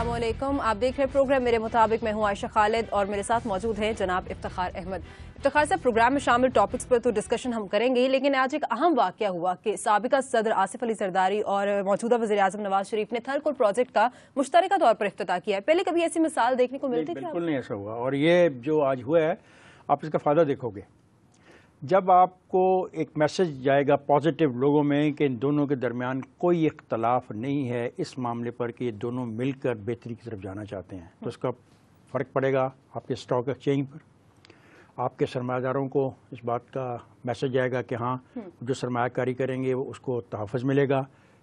السلام علیکم، آپ دیکھ رہے ہیں پروگرام میرے مطابق. میں ہوں عائشہ خالد اور میرے ساتھ موجود ہیں جناب افتخار احمد. افتخار صاحب، پروگرام میں شامل ٹاپکس پر تو ڈسکشن ہم کریں گے، لیکن آج ایک اہم واقعہ ہوا کہ سابقہ صدر آصف علی زرداری اور موجودہ وزیر اعظم نواز شریف نے تھرکول پروجیکٹ کا مشترکہ طور پر افتتاح کیا ہے. پہلے کبھی ایسی مثال دیکھنے کو ملتی تھی؟ بالکل نہیں ایسا ہوا، اور یہ جو آج ہوا ہے آپ اس کا فائدہ دیکھو گے. جب آپ کو ایک میسج جائے گا پازیٹیو لوگوں میں کہ ان دونوں کے درمیان کوئی اختلاف نہیں ہے اس معاملے پر کہ یہ دونوں مل کر بہتری کی طرف جانا چاہتے ہیں، تو اس کا فرق پڑے گا آپ کے اسٹاک ایکسچینج پر. آپ کے سرمایہ داروں کو اس بات کا میسج جائے گا کہ ہاں جو سرمایہ کاری کریں گے اس کو تحفظ ملے گا.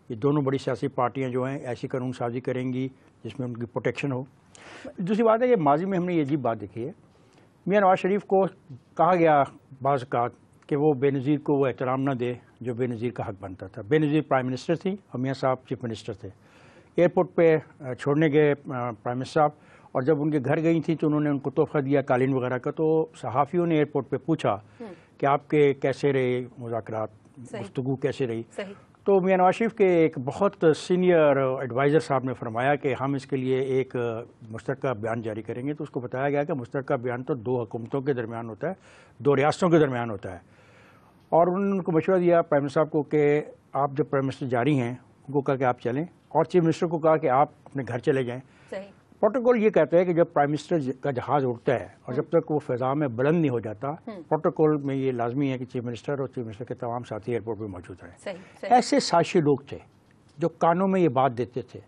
یہ دونوں بڑی سیاسی پارٹیاں جو ہیں ایسی قانون سازی کریں گی جس میں ان کی پروٹیکشن ہو. دوسری بات ہے کہ ماضی میں ہم نے یہ عجیب بات دیکھی ہے، میاں نواز شریف کو کہا گیا بعض اوقات کہ وہ بے نظیر کو وہ احترام نہ دے جو بے نظیر کا حق بنتا تھا. بے نظیر پرائم منسٹر تھی اور میاں صاحب چیف منسٹر تھے. ایئرپورٹ پہ چھوڑنے گئے پرائم منسٹر صاحب، اور جب ان کے گھر گئی تھیں تو انہوں نے ان کو تحفہ دیا قالین وغیرہ کا. تو صحافیوں نے ایئرپورٹ پہ پوچھا کہ آپ کے کیسے رہے مذاکرات، گفتگو کیسے رہی؟ تو میاں نواز شریف کے ایک بہت سینئر ایڈوائزر صاحب نے فرمایا کہ ہم اس کے لیے ایک مشترکہ بیان جاری کریں گے. تو اس کو بتایا گیا کہ مشترکہ بیان تو دو حکومتوں کے درمیان ہوتا ہے، دو ریاستوں کے درمیان ہوتا ہے. اور انہوں نے ان کو مشورہ دیا پرائم منسٹر صاحب کو کہ آپ جب پرائم منسٹر جاری ہیں ان کو کہا کہ آپ چلیں، اور چیف منسٹر کو کہا کہ آپ اپنے گھر چلے جائیں. پروٹوکول یہ کہتا ہے کہ جب پرائم منسٹر کا جہاز اڑتا ہے اور جب تک وہ فضا میں بلند نہیں ہو جاتا، پروٹوکول میں یہ لازمی ہے کہ چیف منسٹر اور چیف منسٹر کے تمام ساتھی ایئرپورٹ پہ موجود رہیں. ایسے سازشی لوگ تھے جو کانوں میں یہ بات دیتے تھے.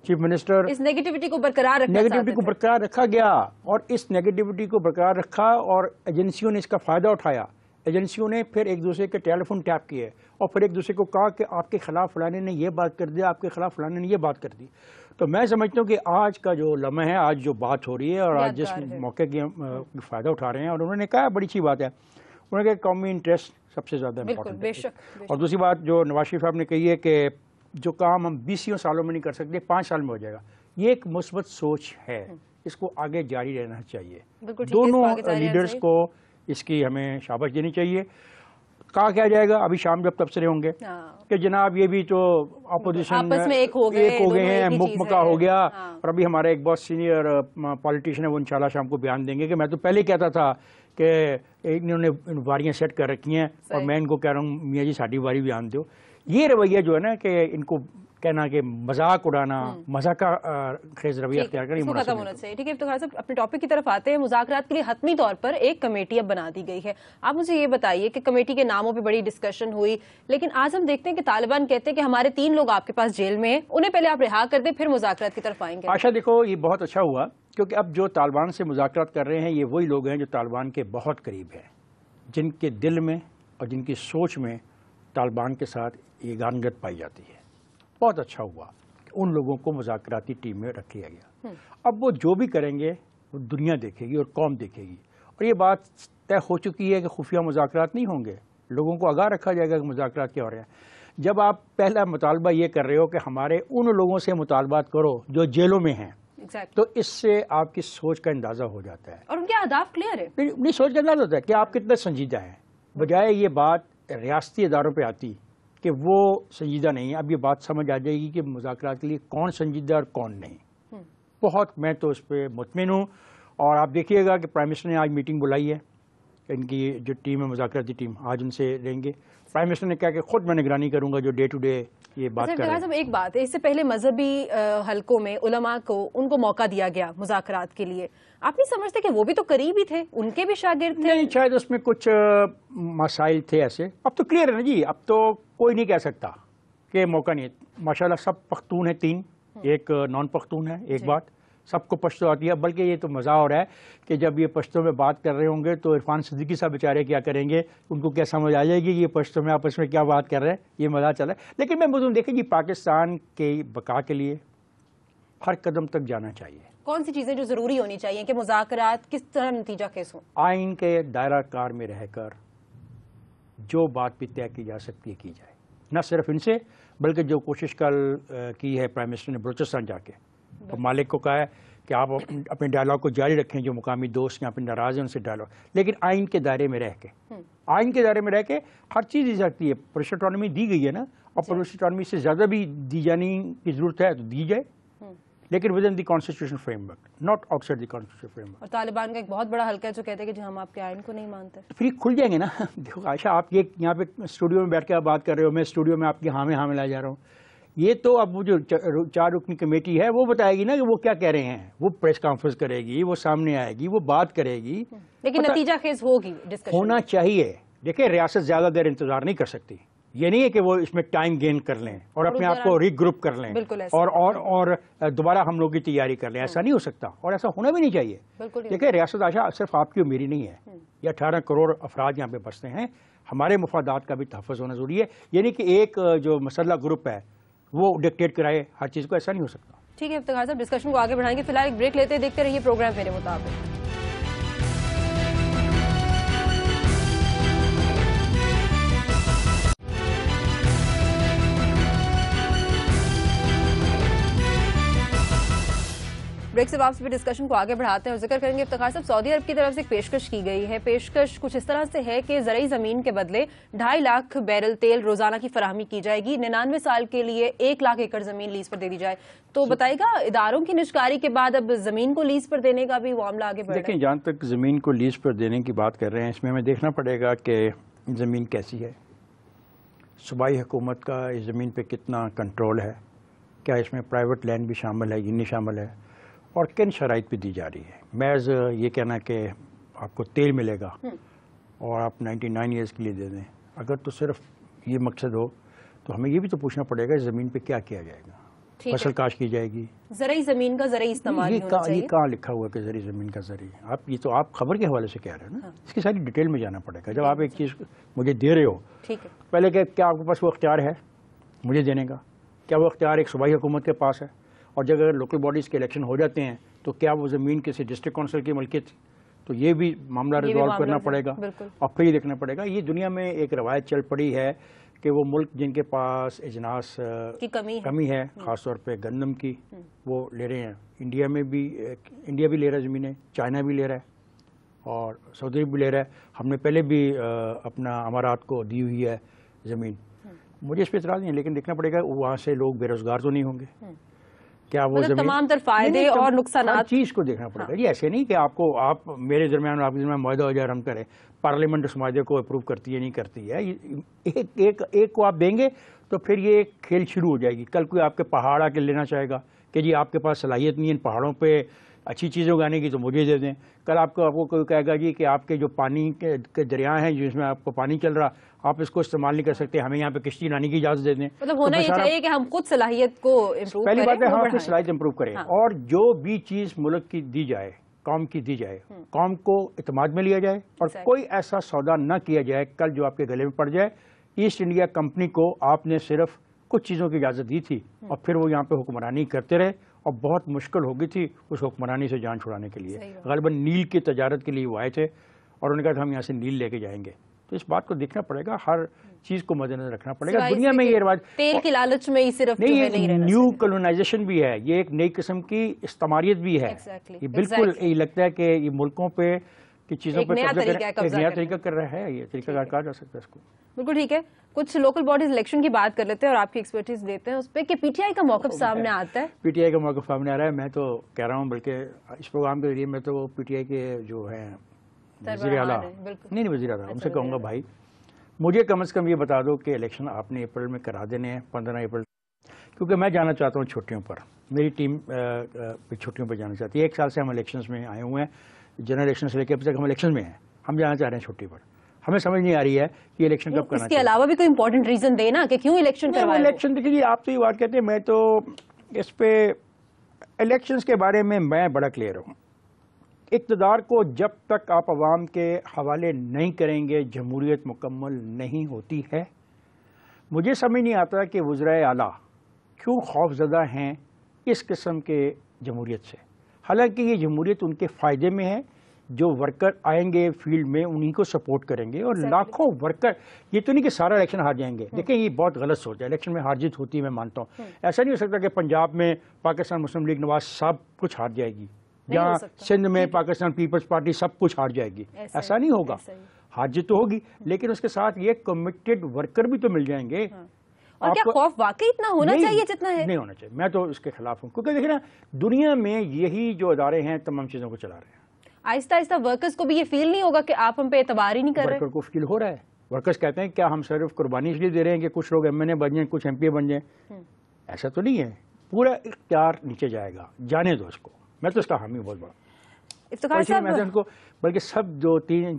چیف منسٹر اس نیگیٹیوٹی کو برقرار رکھا گیا، اور اس نیگیٹیوٹی کو برقرار رکھا اور ایجنسیوں نے اس کا فائدہ اٹھایا. ایجنسیوں نے پھر ایک دوسرے کے ٹیلی فون ٹیپ کیے اور پھر ایک دوسرے کو کہا کہ آپ کے خلاف فلانے نے یہ بات کر دیا، آپ کے خلاف فلانے نے یہ بات کر دی. تو میں سمجھتا ہوں کہ آج کا جو لمحہ ہے، آج جو بات ہو رہی ہے اور آج جس موقع کی فائدہ اٹھا رہے ہیں، اور انہوں نے کہا بڑی اچھی بات ہے، انہوں نے کہا قومی انٹرسٹ سب سے زیادہ امپورٹنٹ ہے. اور دوسری بات جو نواز شریف صاحب نے کہی ہے کہ جو کام ہم 20 سالوں میں نہیں کر سکتے 5 سال میں ہو جائے گا، یہ ایک مثبت سوچ ہے، اس کو آگے جاری رہنا چاہیے. دونوں لیڈرز کو اس کی ہمیں شاباش دینی چاہیے. کہا کیا جائے گا ابھی شام جب تبصرے ہوں گے کہ جناب یہ بھی تو اپوزیشن ایک ہو گئے ہیں، مکمکہ ہو گیا. اور ابھی ہمارے ایک بہت سینئر پالیٹیشین ہے، وہ انشاءاللہ شام کو بیان دیں گے کہ میں تو پہلے کہتا تھا کہ انہوں نے واریاں سیٹ کر رکھی ہیں اور میں ان کو کہہ رہا ہوں میاں جی ساڈی واری بیان دو. یہ رویہ جو ہے نا کہ ان کو کہنا کہ مذاق اڑانا، مذاق خیز رویہ اختیار کرنا ختم ہونا چاہیے. ٹھیک ہے افتخار صاحب، اپنے ٹاپک کی طرف آتے ہیں. مذاکرات کے لیے حتمی طور پر ایک کمیٹی اب بنا دی گئی ہے. آپ مجھے یہ بتائیے کہ کمیٹی کے ناموں پہ بڑی ڈسکشن ہوئی، لیکن آج ہم دیکھتے ہیں کہ طالبان کہتے ہیں کہ ہمارے 3 لوگ آپ کے پاس جیل میں ہیں، انہیں پہلے آپ رہا کر دیں پھر مذاکرات کی طرف آئیں گے. آشا دیکھو یہ بہت اچھا ہوا، کیونکہ اب جو طالبان سے مذاکرات کر رہے ہیں یہ وہی لوگ ہیں جو طالبان کے بہت قریب ہیں، جن کے دل میں اور جن کی سوچ میں طالبان کے ساتھ یگانگت پائی جاتی ہے. بہت اچھا ہوا کہ ان لوگوں کو مذاکراتی ٹیم میں رکھ لیا گیا. اب وہ جو بھی کریں گے وہ دنیا دیکھے گی اور قوم دیکھے گی. اور یہ بات طے ہو چکی ہے کہ خفیہ مذاکرات نہیں ہوں گے، لوگوں کو آگاہ رکھا جائے گا کہ مذاکرات کیا ہو رہے ہیں. جب آپ پہلا مطالبہ یہ کر رہے ہو کہ ہمارے ان لوگوں سے مطالبات کرو جو جیلوں میں ہیں، تو اس سے آپ کی سوچ کا اندازہ ہو جاتا ہے اور ان کے اہداف کلیئر ہے. نہیں، سوچ کا اندازہ ہوتا ہے کہ آپ کتنے سنجیدہ ہیں. بجائے یہ بات ریاستی اداروں پہ آتی کہ وہ سنجیدہ نہیں ہے، اب یہ بات سمجھ آ جائے گی کہ مذاکرات کے لیے کون سنجیدہ اور کون نہیں. بہت میں تو اس پہ مطمئن ہوں. اور آپ دیکھیے گا کہ پرائم منسٹر نے آج میٹنگ بلائی ہے، ان کی جو ٹیم ہے مذاکراتی ٹیم آج ان سے لیں گے. پرائم منسٹر نے کہا کہ خود میں نگرانی کروں گا جو ڈے ٹو ڈے یہ بات کر رہے ہیں. ایک بات ہے، اس سے پہلے مذہبی حلقوں میں علماء کو ان کو موقع دیا گیا مذاکرات کے لیے. آپ نہیں سمجھتے کہ وہ بھی تو قریب ہی تھے، ان کے بھی شاگرد تھے؟ نہیں، شاید اس میں کچھ مسائل تھے ایسے. اب تو کلیئر ہے نا جی، اب تو کوئی نہیں کہہ سکتا کہ موقع نہیں ہے. ماشاءاللہ سب پختون ہیں، 3 ایک نان پختون ہے. ایک بات سب کو پشتو آتی ہے، بلکہ یہ تو مزہ ہو رہا ہے کہ جب یہ پشتو میں بات کر رہے ہوں گے تو عرفان صدیقی صاحب بیچارے کیا کریں گے، ان کو کیا سمجھ آ جائے گی یہ پشتو میں آپس میں کیا بات کر رہے ہیں. یہ مزہ چلا ہے. لیکن میں مجھے دیکھیں جی پاکستان کے بقا کے لیے ہر قدم تک جانا چاہیے. کون سی چیزیں جو ضروری ہونی چاہیے کہ مذاکرات کس طرح نتیجہ خیز ہوں؟ آئین کے دائرہ کار میں رہ کر جو بات بھی طے کی جا سکتی ہے کی جائے. نہ صرف ان سے بلکہ جو کوشش کل کی ہے پرائم منسٹر نے بلوچستان جا کے مالک کو کہا ہے کہ آپ اپنے ڈائلاگ کو جاری رکھیں، جو مقامی دوست یہاں پہ ناراض ہیں ان سے ڈائلاگ، لیکن آئین کے دائرے میں رہ کے، آئین کے دائرے میں رہ کے ہر چیز دی جاتی ہے. پروفیشنل اٹانومی دی گئی ہے نا، اور پروفیشنل اٹانومی سے زیادہ بھی دی جانے کی ضرورت ہے تو دی جائے. لیکن with in the constitution frame work, not out side the constitution frame work. اور طالبان کا ایک بہت بڑا حلقہ ہے جو کہتے ہیں کہ ہم آپ کے آئین کو نہیں مانتے. پھر کھل جائیں گے نا. دیکھو عائشہ, آپ یہ یہاں پہ اسٹوڈیو میں بیٹھ کے آپ بات کر رہے ہو, میں اسٹوڈیو میں آپ کی ہاں میں لا جا رہا ہوں. یہ تو اب وہ جو 4 رکنی کمیٹی ہے وہ بتائے گی نا کہ وہ کیا کہہ رہے ہیں, وہ پریس کانفرنس کرے گی, وہ سامنے آئے گی, وہ بات کرے گی, لیکن نتیجہ خیز ہوگی ڈسکشن ہونا چاہیے. دیکھیں ریاست زیادہ دیر انتظار نہیں کر سکتی. یہ نہیں ہے کہ وہ اس میں ٹائم گین کر لیں اور اپنے آپ کو ری گروپ کر لیں اور دوبارہ ہم لوگ کی تیاری کر لیں. ایسا نہیں ہو سکتا اور ایسا ہونا بھی نہیں چاہیے. دیکھیں ریاست عائشہ صرف آپ کی اور میری نہیں ہے, یہ 18 کروڑ افراد یہاں پہ بستے ہیں. ہمارے مفادات کا بھی تحفظ ہونا ضروری ہے. یعنی کہ ایک جو مسلح گروپ ہے وہ ڈکٹیٹ کرائے ہر چیز کو, ایسا نہیں ہو سکتا. ٹھیک ہے افتخار صاحب, ڈسکشن کو آگے بڑھائیں گے. فی الحال ایک بریک لیتے, دیکھتے رہیے پروگرام میرے مطابق. بریک سے واپس بھی ڈسکشن کو آگے بڑھاتے ہیں اور ذکر کریں گے افتخار صاحب, سعودی عرب کی طرف سے ایک پیشکش کی گئی ہے. پیشکش کچھ اس طرح سے ہے کہ زرعی زمین کے بدلے 2.5 لاکھ بیرل تیل روزانہ کی فراہمی کی جائے گی. 99 سال کے لیے 1 لاکھ ایکڑ زمین لیز پر دے دی جائے. تو بتائیے گا, اداروں کی نجکاری کے بعد اب زمین کو لیز پر دینے کا بھی معاملہ آگے بڑھ رہا ہے. دیکھیں, جہاں تک زمین کو لیز پر دینے کی بات کر رہے ہیں, اس میں ہمیں دیکھنا پڑے گا کہ زمین کیسی ہے, صوبائی حکومت کا اس زمین پہ کتنا کنٹرول ہے, کیا اس میں پرائیویٹ لینڈ بھی شامل ہے, یہ نہیں شامل ہے, اور کن شرائط پہ دی جا رہی ہے. محض یہ کہنا کہ آپ کو تیل ملے گا اور آپ 99 ایئرس کے لیے دے دیں, اگر تو صرف یہ مقصد ہو تو ہمیں یہ بھی تو پوچھنا پڑے گا اس زمین پہ کیا کیا جائے گا. فصل کاشت کی جائے گی, زرعی زمین کا زرعی استعمال یہ کہاں لکھا ہوا کہ زرعی زمین کا زرعی, آپ یہ تو آپ خبر کے حوالے سے کہہ رہے ہیں نا, اس کی ساری ڈیٹیل میں جانا پڑے گا. جب آپ ایک چیز مجھے دے رہے ہو, پہلے کہ کیا آپ کے پاس وہ اختیار ہے مجھے دینے کا, کیا وہ اختیار ایک صوبائی حکومت کے پاس ہے, اور جب اگر لوکل باڈیز کے الیکشن ہو جاتے ہیں تو کیا وہ زمین کسی ڈسٹرکٹ کونسل کی ملکیت, تو یہ بھی معاملہ ریزالو کرنا پڑے گا. اور پھر یہ دیکھنا پڑے گا, یہ دنیا میں ایک روایت چل پڑی ہے کہ وہ ملک جن کے پاس اجناس کی کمی ہے, خاص طور پہ گندم کی, وہ لے رہے ہیں. انڈیا بھی لے رہا ہے زمینیں, چائنا بھی لے رہا ہے اور سعودی عرب بھی لے رہا ہے. ہم نے پہلے بھی اپنا امارات کو دی ہوئی ہے زمین. مجھے اس پہ اعتراض نہیں ہے, لیکن دیکھنا پڑے گا وہاں سے لوگ بے روزگار تو نہیں ہوں گے, کیا وہ زمین تمام تر فائدے اور نقصانات, ہر چیز کو دیکھنا پڑے گا. یہ ایسے نہیں کہ آپ میرے درمیان اور آپ کے درمیان معاہدہ ہو جائے اور ہم کریں. پارلیمنٹ اس معاہدے کو اپروو کرتی ہے نہیں کرتی ہے, ایک کو آپ دیں گے تو پھر یہ کھیل شروع ہو جائے گی. کل کوئی آپ کے پہاڑ آ کے لینا چاہے گا کہ جی آپ کے پاس صلاحیت نہیں ہے ان پہاڑوں پہ اچھی چیزیں اگانے کی تو مجھے دے دیں. کل آپ کو کوئی کہے گا جی کہ آپ کے جو پانی کے دریا ہیں جس میں آپ کو پانی چل رہا آپ اس کو استعمال نہیں کر سکتے, ہمیں یہاں پہ کشتی لانے کی اجازت دے دیں. مطلب ہونا یہ چاہیے کہ ہم خود صلاحیت کو امپروو کریں. پہلی بات ہے ہم اپنی صلاحیت امپروو کریں, اور جو بھی چیز ملک کی دی جائے, قوم کی دی جائے, قوم کو اعتماد میں لیا جائے اور کوئی ایسا سودا نہ کیا جائے کل جو آپ کے گلے میں پڑ جائے. ایسٹ انڈیا کمپنی کو آپ نے صرف کچھ چیزوں کی اجازت دی تھی اور پھر وہ یہاں پہ حکمرانی کرتے رہے اور بہت مشکل ہو گئی تھی اس حکمرانی سے جان چھڑانے کے لیے. غالباً نیل کی تجارت کے لیے وہ آئے تھے اور انہوں نے کہا کہ ہم یہاں سے نیل لے کے جائیں گے. تو اس بات کو دیکھنا پڑے گا, ہر چیز کو مد نظر رکھنا پڑے گا. دنیا میں یہ رواج تیل کی لالچ میں ہی صرف نہیں نیو کولونائزیشن بھی ہے, یہ ایک نئی قسم کی استعماریت بھی ہے. یہ بالکل یہ لگتا ہے کہ یہ ملکوں پہ کی چیزوں پہ ایک نیا طریقہ کر رہا ہے, یہ طریقہ کار کہا جا سکتا ہے اس کو. بالکل ٹھیک ہے. کچھ لوکل باڈیز الیکشن کی بات کر لیتے ہیں اور آپ کی ایکسپرٹیز دیتے ہیں اس پہ کہ پی ٹی آئی کا موقف سامنے آتا ہے. پی ٹی آئی کا موقف سامنے آ رہا ہے. میں تو کہہ رہا ہوں بلکہ اس پروگرام کے ذریعے میں تو پی ٹی آئی کے جو ہیں وزیر اعلیٰ نہیں وزیر اعلیٰ ان سے کہوں گا بھائی مجھے کم از کم یہ بتا دو کہ الیکشن آپ نے اپریل میں کرا دینے ہیں 15 اپریل, کیونکہ میں جانا چاہتا ہوں چھٹیوں پر. میری ٹیم چھٹیوں پر جانا چاہتی ہے. 1 سال سے ہم الیکشنز میں آئے ہوئے ہیں, جنرل الیکشن سے لے کے اب تک ہم الیکشن میں ہیں. ہم جانا چاہ رہے ہیں چھٹی پر. ہمیں سمجھ نہیں آ رہی ہے کہ الیکشن کب کرنا چاہیے. اس کے علاوہ بھی کوئی امپورٹنٹ ریزن دینا کہ کیوں الیکشن کروائے. الیکشن دیکھیے آپ تو یہ بات کہتے ہیں, میں تو اس پہ الیکشنز کے بارے میں بڑا کلیئر ہوں. اقتدار کو جب تک آپ عوام کے حوالے نہیں کریں گے جمہوریت مکمل نہیں ہوتی ہے. مجھے سمجھ نہیں آتا کہ وزرائے اعلیٰ کیوں خوف زدہ ہیں اس قسم کے جمہوریت سے, حالانکہ یہ جمہوریت ان کے فائدے میں ہے. جو ورکر آئیں گے فیلڈ میں انہی کو سپورٹ کریں گے, اور لاکھوں ورکر, یہ تو نہیں کہ سارا الیکشن ہار جائیں گے. دیکھیں یہ بہت غلط سوچ ہے. الیکشن میں ہار جیت ہوتی ہے میں مانتا ہوں, ایسا نہیں ہو سکتا کہ پنجاب میں پاکستان مسلم لیگ نواز سب کچھ ہار جائے گی, جہاں سندھ میں پاکستان پیپلز پارٹی سب کچھ ہار جائے گی. ایسا نہیں ہوگا. ہار جیت تو ہوگی لیکن اس کے ساتھ یہ کمیٹڈ ورکر بھی تو مل جائیں گے. اور کیا خوف واقعی اتنا ہونا چاہیے جتنا ہے؟ نہیں ہونا چاہیے، میں تو اس کے خلاف ہوں، کیونکہ دیکھیں نا دنیا میں یہی جو ادارے ہیں تمام چیزوں کو چلا رہے ہیں. آہستہ آہستہ ورکرز کو بھی یہ فیل نہیں ہوگا کہ آپ ہم پہ اعتبار ہی نہیں کر رہے؟ ورکر کو فیل ہو رہا ہے. ورکرز کہتے ہیں کیا ہم صرف قربانی اس لیے دے رہے ہیں کہ کچھ لوگ ایم این اے بن جائیں، کچھ ایم پی اے بن جائیں؟ ایسا تو نہیں ہے. پورا اختیار نیچے جائے گا، جانے دو اس کو. میں تو اس کا حامی بہت بڑا. افتخار صاحب کو بلکہ سب جو 3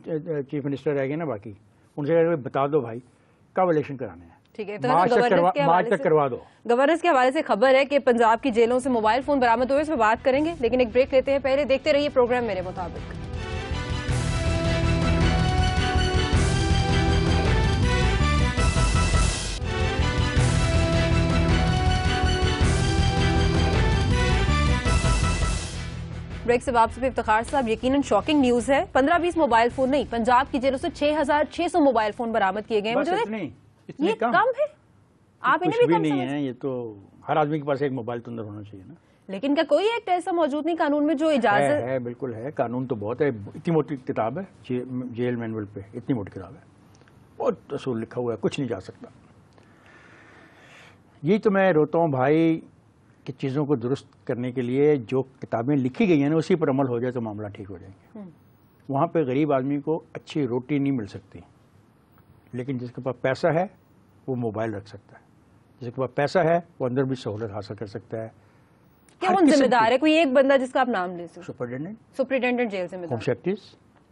چیف منسٹر رہ گئے نا باقی، ان سے بتا دو بھائی کب الیکشن کرانے ہیں. ٹھیک ہے، مارچ تک کروا دو. گورننس کے حوالے سے خبر ہے کہ پنجاب کی جیلوں سے موبائل فون برآمد ہوئے، اس پہ بات کریں گے، لیکن ایک بریک لیتے ہیں. پہلے دیکھتے رہیے پروگرام میرے مطابق. بریک سے واپسی پہ افتخار صاحب، یقیناً شاکنگ نیوز ہے. 15-20 موبائل فون نہیں، پنجاب کی جیلوں سے 6600 موبائل فون برآمد کیے گئے ہیں. یہ کم ہے؟ آپ انہیں بھی کم نہیں ہے. یہ تو ہر آدمی کے پاس ایک موبائل تو اندر ہونا چاہیے نا. لیکن کیا کوئی ایک ایسا موجود نہیں قانون میں جو اجازت ہے؟ بالکل ہے، قانون تو بہت ہے. اتنی موٹی کتاب ہے جیل مینول پہ، اتنی موٹی کتاب ہے، بہت اصول لکھا ہوا ہے، کچھ نہیں جا سکتا. یہی تو میں روتا ہوں بھائی کہ چیزوں کو درست کرنے کے لیے جو کتابیں لکھی گئی ہیں نا اسی پر عمل ہو جائے تو معاملہ ٹھیک ہو جائیں گے. وہاں پہ غریب آدمی کو اچھی روٹی نہیں مل سکتی، لیکن جس کے پاس پیسہ ہے وہ موبائل رکھ سکتا ہے، جس کے پاس پیسہ ہے وہ اندر بھی سہولت حاصل کر سکتا ہے. کیا کون ذمہ دار ہے؟ کوئی ایک بندہ جس کا آپ نام لے سکتے؟ سپرنٹینڈنٹ جیل ذمہ دار. ہوم سیکرٹریز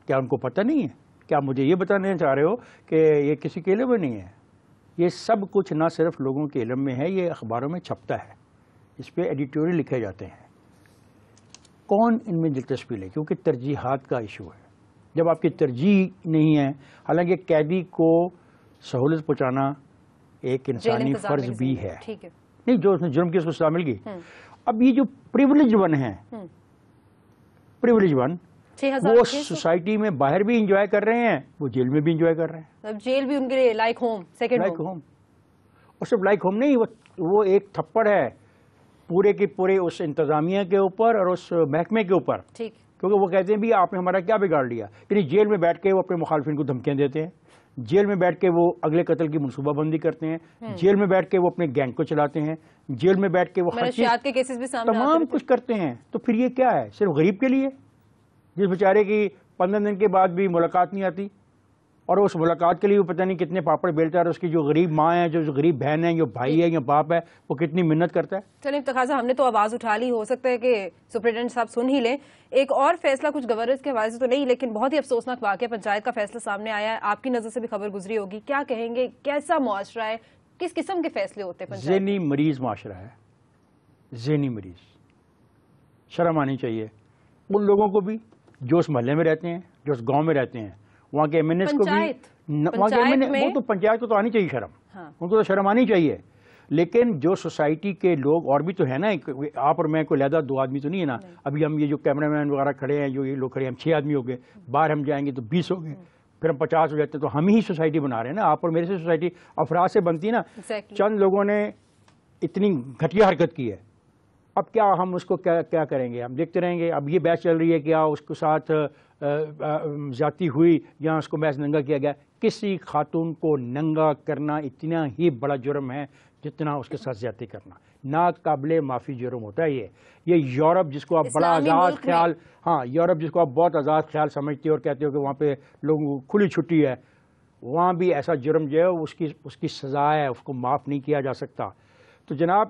کیا ان کو پتہ نہیں ہے؟ کیا مجھے یہ بتانے چاہ رہے ہو کہ یہ کسی کے علم میں نہیں ہے؟ یہ سب کچھ نہ صرف لوگوں کے علم میں ہے، یہ اخباروں میں چھپتا ہے، اس پہ ایڈیٹوریل لکھے جاتے ہیں. کون ان میں دلچسپی لے؟ کیونکہ ترجیحات کا ایشو ہے. جب آپ کی ترجیح نہیں ہے، حالانکہ قیدی کو سہولت پہنچانا ایک انسانی فرض بھی ہے. نہیں جو اس نے جرم کی اس کو سزا مل گئی. اب یہ جو پریولیج ون ہیں، پریولیج ون وہ سوسائٹی میں باہر بھی انجوائے کر رہے ہیں، وہ جیل میں بھی انجوائے کر رہے ہیں. اب جیل بھی ان کے لیے لائک ہوم، سیکنڈ ہوم. اور صرف لائک ہوم نہیں، وہ ایک تھپڑ ہے پورے کے پورے اس انتظامیہ کے اوپر اور اس محکمے کے اوپر. کیونکہ وہ کہتے ہیں بھی آپ نے ہمارا کیا بگاڑ لیا. یعنی جیل میں بیٹھ کے وہ اپنے مخالفین کو دھمکیاں دیتے ہیں، جیل میں بیٹھ کے وہ اگلے قتل کی منصوبہ بندی کرتے ہیں، جیل میں بیٹھ کے وہ اپنے گینگ کو چلاتے ہیں، جیل میں بیٹھ کے وہ تمام کچھ کرتے ہیں. تو پھر یہ کیا ہے؟ صرف غریب کے لیے جس بیچارے کی 15 دن کے بعد بھی ملاقات نہیں آتی، اور اس ملاقات کے لیے وہ پتہ نہیں کتنے پاپڑ بیلتا ہے، اور اس کی جو غریب ماں ہے، جو غریب بہن ہے، یا بھائی ہے یا باپ ہے، وہ کتنی محنت کرتا ہے. چلیں افتخار صاحب، ہم نے تو آواز اٹھا لی، ہو سکتا ہے کہ سپرنٹینڈنٹ صاحب سن ہی لیں. ایک اور فیصلہ کچھ گورننس کے حوالے سے تو نہیں، لیکن بہت ہی افسوسناک واقعہ پنچایت کا فیصلہ سامنے آیا ہے. آپ کی نظر سے بھی خبر گزری ہوگی، کیا کہیں گے؟ کیسا معاشرہ ہے؟ کس قسم کے فیصلے ہوتے ہیں؟ ذہنی مریض معاشرہ ہے، ذہنی مریض. شرم آنی چاہیے ان لوگوں کو بھی جو اس محلے میں رہتے ہیں، جو اس گاؤں میں رہتے ہیں. وہاں کے ایم این ایس کو بھی، وہ تو پنچایت کو تو آنی چاہیے شرم، ان کو تو شرم آنی چاہیے. لیکن جو سوسائٹی کے لوگ اور بھی تو ہے نا، آپ اور میں کوئی علیحدہ 2 آدمی تو نہیں ہے نا. ابھی ہم یہ جو کیمرہ مین وغیرہ کھڑے ہیں، جو یہ لوگ کھڑے ہیں، ہم 6 آدمی ہو گئے. باہر ہم جائیں گے تو 20 ہو گئے، پھر ہم 50 ہو جاتے ہیں. تو ہم ہی سوسائٹی بنا رہے ہیں نا. آپ اور میرے سے سوسائٹی افراد سے بنتی نا. چند لوگوں نے اتنی گھٹیا حرکت کی ہے، اب کیا ہم اس کو کیا کریں گے؟ ہم دیکھتے رہیں گے. اب یہ بحث چل رہی ہے کہ اس کے ساتھ زیادتی ہوئی یا اس کو محض ننگا کیا گیا. کسی خاتون کو ننگا کرنا اتنا ہی بڑا جرم ہے جتنا اس کے ساتھ زیادتی کرنا. ناقابل معافی جرم ہوتا ہے یہ یورپ جس کو آپ بڑا آزاد خیال، یورپ جس کو آپ بہت آزاد خیال سمجھتے ہو اور کہتے ہو کہ وہاں پہ لوگوں کو کھلی چھٹی ہے، وہاں بھی ایسا جرم جو ہے اس کی سزا ہے، اس کو معاف نہیں کیا جا سکتا. تو جناب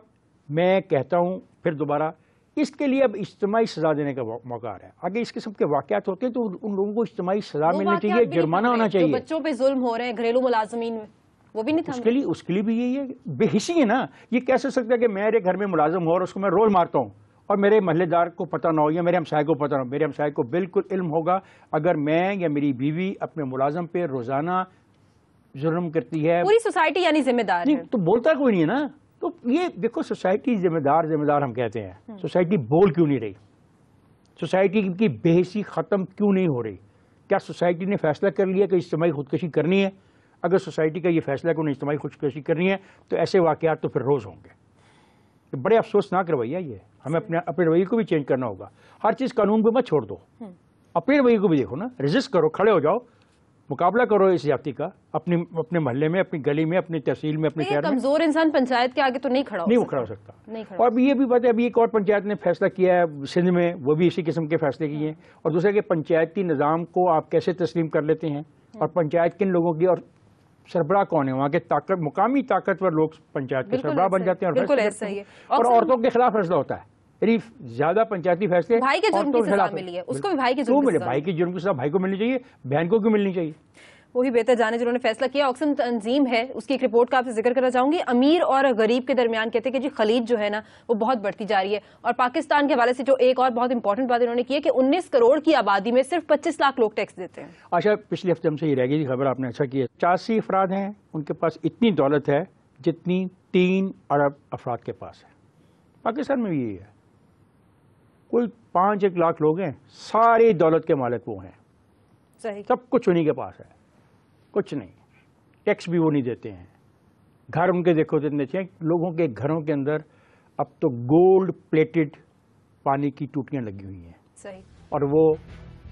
میں کہتا ہوں پھر دوبارہ، اس کے لیے اب اجتماعی سزا دینے کا موقع آ رہا ہے. اگر اس قسم کے واقعات ہوتے ہیں تو ان لوگوں کو اجتماعی سزا ملنی چاہیے، جرمانہ ہونا چاہیے. بچوں پہ ظلم ہو رہے ہیں، گھریلو ملازمین وہ بھی نہیں تھا. اس کے لیے بھی یہی ہے، بے حسی ہے نا. یہ کیسے سکتا ہے کہ میرے گھر میں ملازم ہو اور اس کو میں روز مارتا ہوں اور میرے محلے دار کو پتہ نہ ہو یا میرے ہمسائے کو پتہ نہ ہو؟ میرے ہمسائے کو بالکل علم ہوگا اگر میں یا میری بیوی اپنے ملازم پہ روزانہ ظلم کرتی ہے. پوری سوسائٹی یعنی ذمہ دار ہے. تو بولتا کوئی نہیں ہے نا. تو یہ دیکھو سوسائٹی ذمہ دار ہم کہتے ہیں. سوسائٹی بول کیوں نہیں رہی؟ سوسائٹی کی بے حسی ختم کیوں نہیں ہو رہی؟ کیا سوسائٹی نے فیصلہ کر لیا کہ اجتماعی خودکشی کرنی ہے؟ اگر سوسائٹی کا یہ فیصلہ ہے کہ انہیں اجتماعی خودکشی کرنی ہے تو ایسے واقعات تو پھر روز ہوں گے. بڑے افسوسناک رویہ یہ ہے. ہمیں اپنے رویے کو بھی چینج کرنا ہوگا. ہر چیز قانون پہ مت چھوڑ دو، اپنے رویے کو بھی دیکھو نا. ریزسٹ کرو، کھڑے ہو جاؤ. مقابلہ کرو اس زیادتی کا اپنے محلے میں، اپنی گلی میں، اپنی تحصیل میں، اپنے شہر میں. کمزور انسان پنچایت کے آگے تو نہیں کھڑا ہو سکتا. اور یہ بھی بات ہے، ابھی ایک اور پنچایت نے فیصلہ کیا ہے سندھ میں، وہ بھی اسی قسم کے فیصلے کیے ہیں. اور دوسرا کہ پنچایتی نظام کو آپ کیسے تسلیم کر لیتے ہیں، اور پنچایت کن لوگوں کی، اور سربراہ کون ہے وہاں کے مقامی طاقتور لوگ پنچایت کے سربراہ بن جاتے ہیں. اور عورتوں کے خلاف فیصلہ ہوتا ہے. یعنی زیادہ پنچایتی فیصلے بھائی کے جرم کی سزا ملی ہے، اس کو بھی بھائی کے جرم کی سزا بھائی کو ملنی چاہیے، بہن کو کیوں ملنی چاہیے؟ وہی بہتر جانے جنہوں نے فیصلہ کیا. آکسفم تنظیم ہے، اس کی ایک رپورٹ کا آپ سے ذکر کرنا چاہوں گی. امیر اور غریب کے درمیان کہتے ہیں کہ جی خلیج جو ہے نا وہ بہت بڑھتی جا رہی ہے. اور پاکستان کے حوالے سے جو ایک اور بہت امپورٹنٹ بات انہوں نے کی ہے کہ 19 کروڑ کی آبادی میں صرف 25 لاکھ لوگ ٹیکس دیتے ہیں. اچھا، پچھلے ہفتے ہم سے یہ رہ گئی خبر، آپ نے اچھا کیا. 85 افراد ہیں ان کے پاس اتنی دولت ہے جتنی 3 ارب افراد کے پاس ہے. پاکستان میں بھی یہی ہے. کوئی 5-1 لاکھ لوگ ہیں، ساری دولت کے مالک وہ ہیں. صحیح. سب کچھ انہی کے پاس ہے، کچھ نہیں. ٹیکس بھی وہ نہیں دیتے ہیں. گھر ان کے دیکھو اتنے اچھے ہیں. لوگوں کے گھروں کے اندر اب تو گولڈ پلیٹڈ پانی کی ٹوٹیاں لگی ہوئی ہیں. صحیح. اور وہ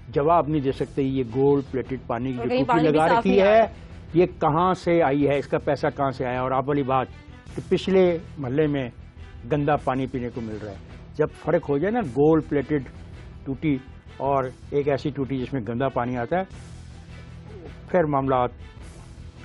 جواب نہیں دے سکتے یہ گولڈ پلیٹڈ پانی کی جو ٹوٹی لگا رکھی ہے یہ کہاں سے آئی ہے، اس کا پیسہ کہاں سے آیا. اور آپ والی بات کہ پچھلے محلے میں گندا پانی پینے کو مل رہا ہے. جب فرق ہو جائے نا گولڈ پلیٹڈ ٹوٹی اور ایک ایسی ٹوٹی جس میں گندا پانی آتا ہے، پھر معاملات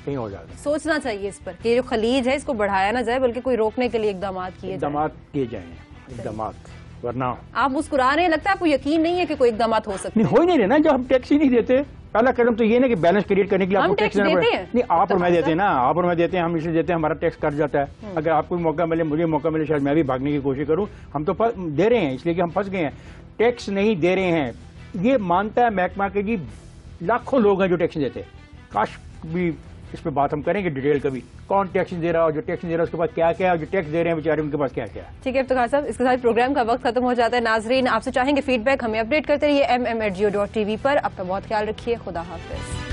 کہیں ہو جاتے ہیں. سوچنا چاہیے اس پر کہ جو خلیج ہے اس کو بڑھایا نہ جائے بلکہ کوئی روکنے کے لیے اقدامات کیے جائیں. اقدامات ورنہ آپ مسکرا رہے ہیں، لگتا ہے آپ کو یقین نہیں ہے کہ کوئی اقدامات ہو سکتے ہیں. ہو ہی نہیں رہے نا. جب ہم ٹیکس ہی نہیں دیتے، پہلا قدم تو یہ نا کہ بیلنس کریٹ کرنے کے لیے آپ کو ٹیکس دینا پڑے. نہیں، آپ اور میں دیتے ہیں نا، آپ اور میں دیتے ہیں، ہم اس لیے دیتے ہیں ہمارا ٹیکس کٹ جاتا ہے. اگر آپ کو موقع ملے، مجھے موقع ملے، شاید میں بھی بھاگنے کی کوشش کروں. ہم تو دے رہے ہیں اس لیے کہ ہم پھنس گئے ہیں. ٹیکس نہیں دے رہے ہیں یہ مانتا ہے محکمہ کہ جی لاکھوں لوگ ہیں جو ٹیکس دیتے. کاش بھی اس پہ بات ہم کریں گے ڈیٹیل کبھی، کون ٹیکس دے رہا ہے اور جو ٹیکس دے رہا ہے اس کے پاس کیا کیا ہے، اور جو ٹیکس دے رہے ہیں بیچارے ان کے پاس کیا کیا ہے. ٹھیک ہے افتخار صاحب، اس کے ساتھ پروگرام کا وقت ختم ہو جاتا ہے. ناظرین آپ سے چاہیں گے فیڈ بیک ہمیں اپڈیٹ کرتے رہیے MM@geo.tv پر. اپنا بہت خیال رکھیے. خدا حافظ.